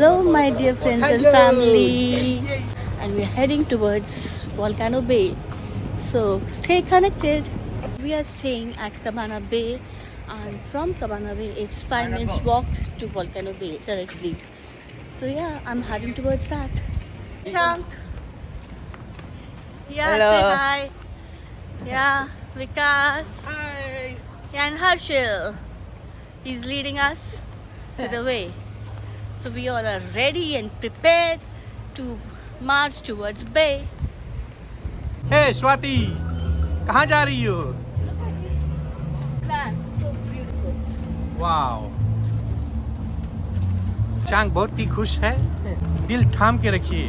Hello, my dear friends and family, and we're heading towards Volcano Bay. So stay connected. We are staying at Cabana Bay, and from Cabana Bay, it's 5 minutes walk to Volcano Bay directly. So yeah, I'm heading towards that. Shank, yeah, Hello. say hi. Yeah, Vikas. Hi. And Harshil. He's leading us to the way. So we all are ready and prepared to march towards Bay. Hey Swati, कहाँ जा रही हो? Look at this plan, so beautiful. Wow. चांग बहुत ही खुश है. दिल थाम के रखिए.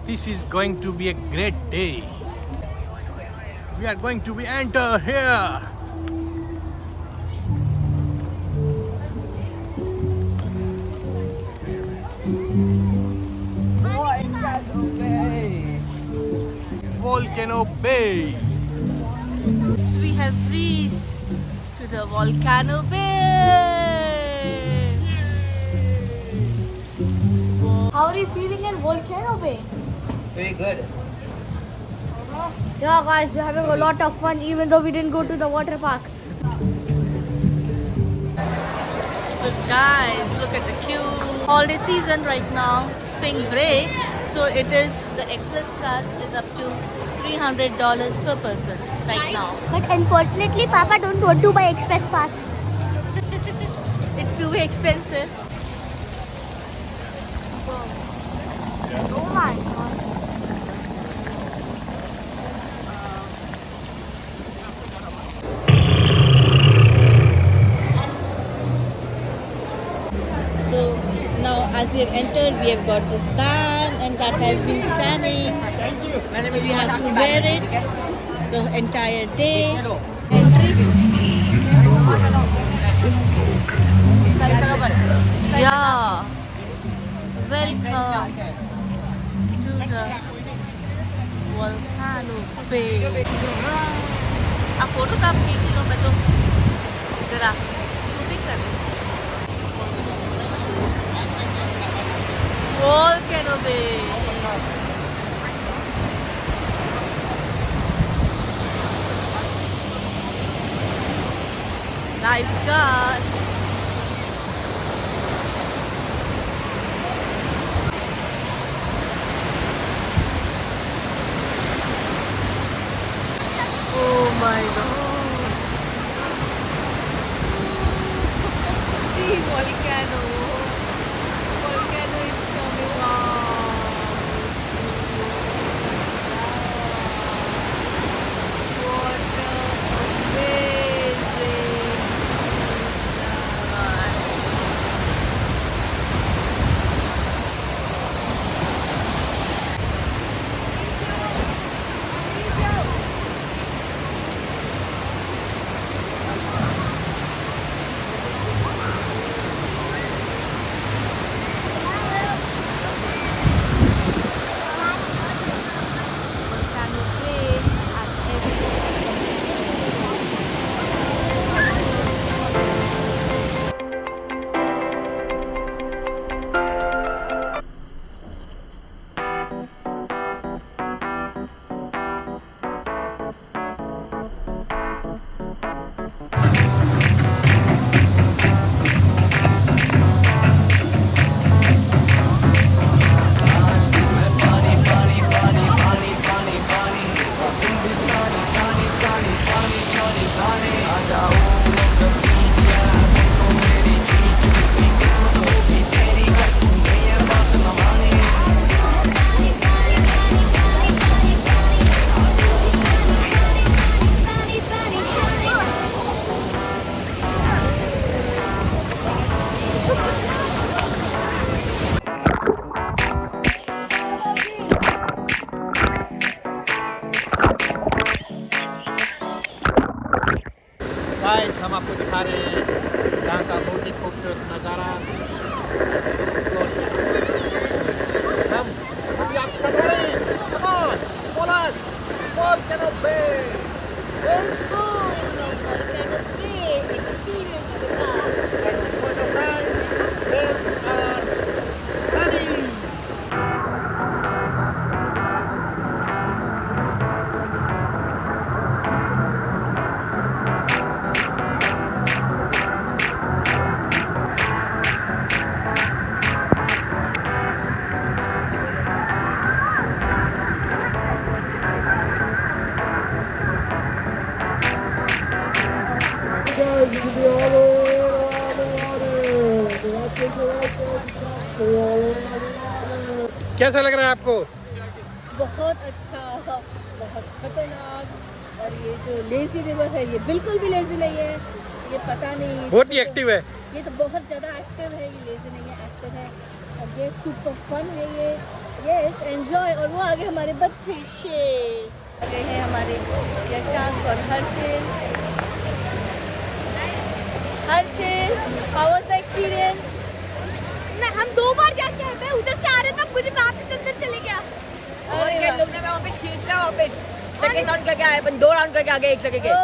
This is going to be a great day. We are going to be enter here. Volcano Bay. So we have reached to the Volcano Bay. How are you feeling in Volcano Bay? Very good. Yeah guys, we're having a lot of fun even though we didn't go to the water park. So guys, look at the queue. Holiday season right now, spring break. So it is, the express class is up to $300 per person right now. But unfortunately Papa don't want to buy express pass. It's too expensive. Oh my god. So now as we have entered, we have got this band and that has been scanning. So we have to wear it the entire day. Yeah. Welcome to the Volcano Bay. आप photo तो आप खींच लो, मैं तो जरा shooting कर रही हूँ. Volcano Bay. Lifeguard. Oh my god. See volcano. Volcano is coming out. What amazing sight. Volcano Bay at Guys, हम आपको दिखा रहे हैं यहाँ का बहुत ही खूबसूरत नज़ारा. हम अभी आपके साथ आ रहे हैं. Come on, follow us. Volcano Bay. Very cool. Volcano Bay experience with us. At this point of time, कैसा लग रहा है आपको? बहुत अच्छा, बहुत खतरनाक। और ये जो लेजी रिवर है ये बिल्कुल भी लेजी नहीं है, ये पता नहीं बहुत ही एक्टिव है। ये तो बहुत ज़्यादा एक्टिव है, ये लेजी नहीं है, एक्टिव है और ये सुपर फन है ये। Yes enjoy. और वो आगे हमारे बच्चे शेर आगे हैं हमारे यशांक और Harshil. Harshil, how was the experience? हम 2 बार जाके आए थे, उधर से आ रहे थे मुझे वापस अंदर चले गया। और ये लोग ने वहाँ पे खींचना, वहाँ पे सेकंड राउंड करके आए, अपन 2 राउंड करके आगे एक लगे के।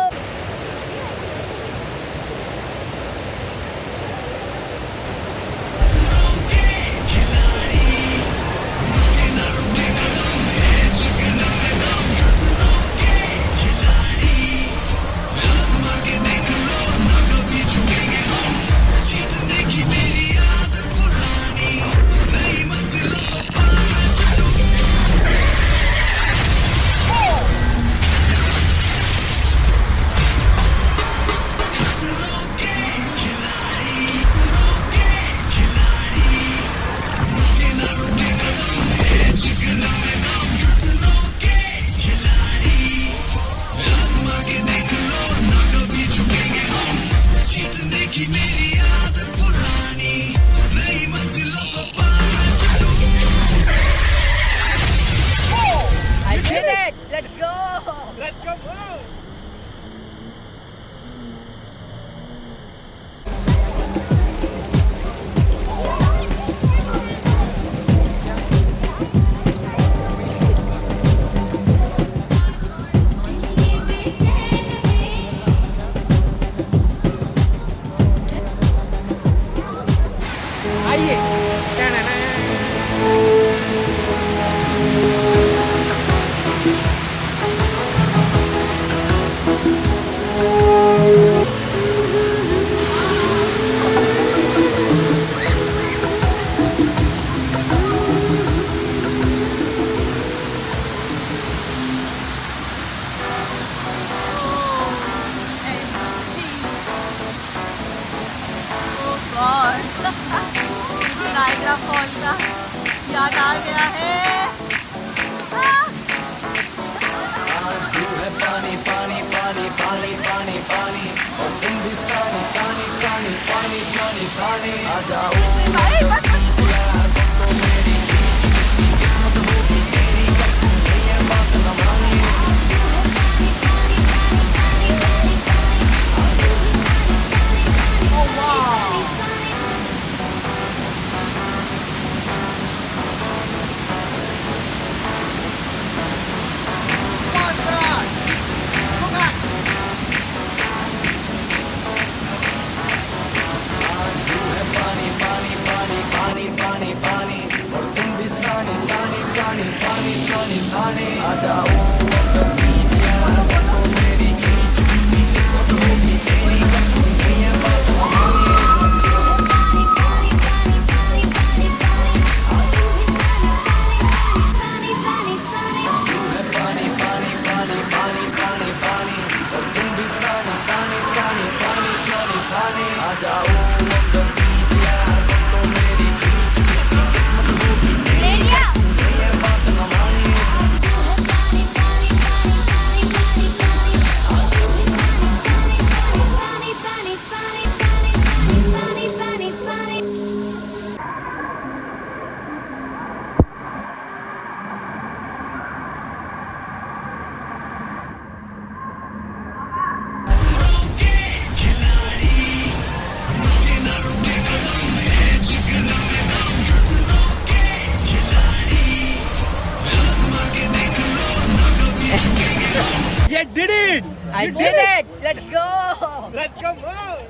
Let's go! Let's go, move! आइए। नायग्रा फॉल का याद आ गया है। पानी पानी पानी पानी पानी पानी और तुम भी सानी सानी सानी सानी सानी सानी आ जाओ पानी पानी पानी और तुम भी सानी सानी सानी सानी सानी सानी आ जाओ You did it! I did it! Let's go! Let's go, move!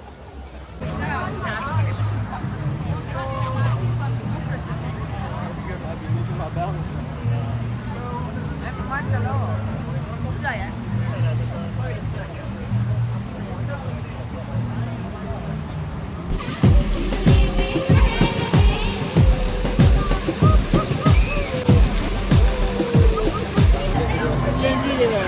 Lazy river.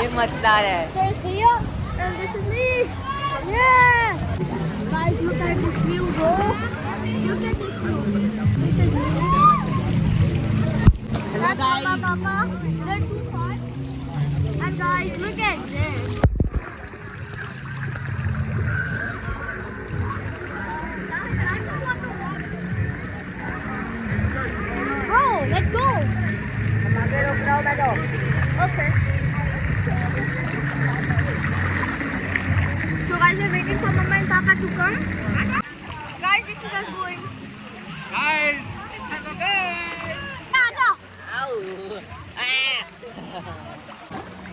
ये मजेदार है. There's here and this is me. Yeah. Guys, look at this view, bro. Look at this view. This is me. Hello guys. Papa. They're too far. And guys, look at this. Bro, let's go. Okay. So guys, we're waiting for Mama and Papa to come. Guys, this is us going. Guys, hello guys.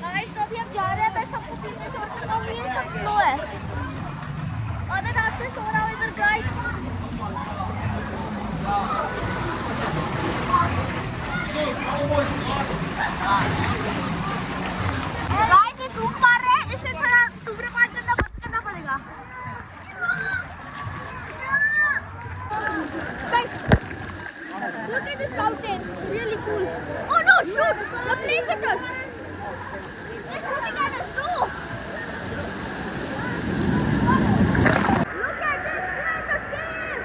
Guys तो अभी हम जा रहे हैं. मैं सबको पीछे छोड़ रहा हूँ. ये सब स्लो है और मैं रात से सो रहा हूँ इधर. गाइस ये धूप मार रहे हैं. इससे थोड़ा धूम्रपान करना बंद करना पड़ेगा. Guys, look at this fountain. Really cool. Oh no, shoot! They're playing with us. They're shooting at us. No! Look at this. It's a cave.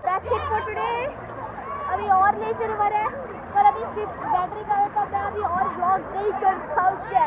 That's it for today. अभी और नेचर है पर अभी सिर्फ बैटरी का है तो मैं अभी और व्लॉग नहीं कर सकता.